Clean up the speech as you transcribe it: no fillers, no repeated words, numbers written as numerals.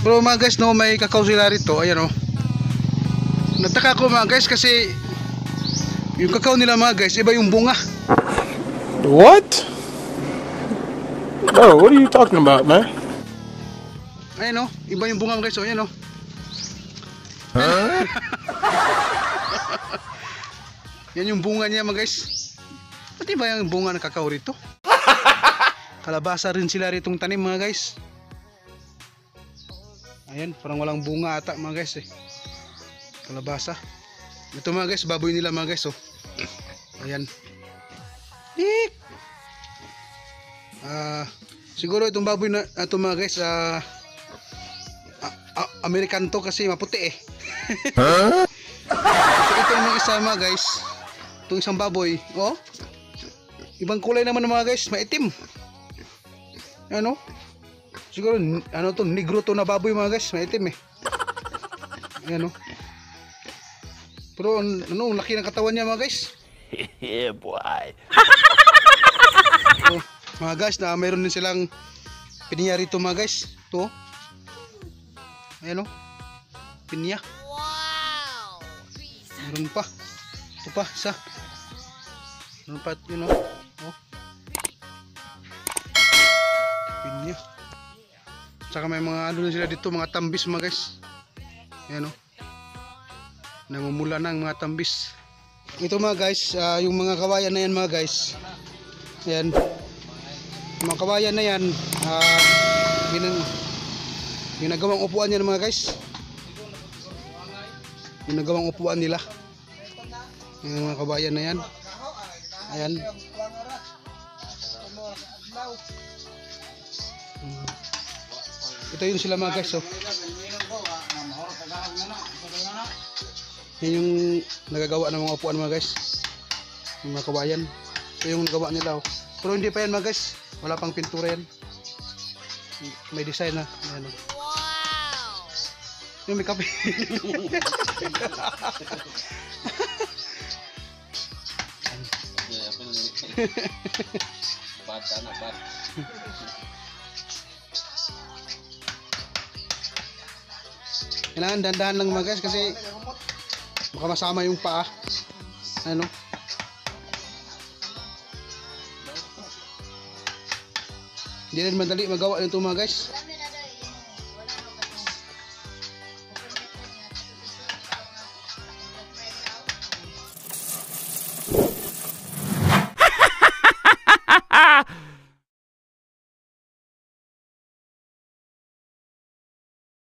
Pero mga guys, no, may kakao sila rito. Ayan oh. Nataka ko mga guys kasi yung kakao nila mga guys, iba yung bunga. What? No, what are you talking about, man? Ayan oh, iba yung bunga guys. Oh, ayan oh. Huh? Yan yung bunga niya mga guys. Pati ba yung bunga ng kakao rito? Kalabasa rin sila ritong tanim mga guys. Ayan, parang walang bunga ata mga guys eh. Kalabasa. Ito mga guys, baboy nila mga guys oh. Ayan. Eek! Siguro itong baboy na ito mga guys, American to kasi maputi eh. Huh? Ito yung isa mga guys. Itong isang baboy, oh. Ibang kulay naman mga guys, maitim. Ano? Siguro ano to, negro to na baboy mga guys, maitim eh. Ayan oh. Pero ano, laki ng katawan niya mga guys. Yeah, boy. Oh, mga guys, na mayroon din silang pinya rito mga guys. To. Ayan oh. Pinya. Wow! Meron pa. Ito pa, isa. Meron pa, yun oh. Oh. Pinya. Tsaka may mga ano na sila dito, mga tambis mga guys. Ayan oh. Namumula na ang mga tambis. Ito mga guys, yung mga kawayan na yan mga guys. Ayan. Yung mga kawayan na yan, ginagawang upuan yan mga guys. Ginagawang upuan nila. Yung mga kawayan na yan. Ayan. Ito yun sila mga guys. Oh. Yan yung nagagawa ng mga upuan mga guys. Yung mga kawayan. Ito yung nagawa nila oh. Pero hindi pa yan mga guys. Wala pang pintura yan. May design na. Ayan oh. Wow! Yung may kape. Kailangan dandahan lang mga guys kasi baka masama yung paa. Ano? Hindi rin madali magawa nito mga guys.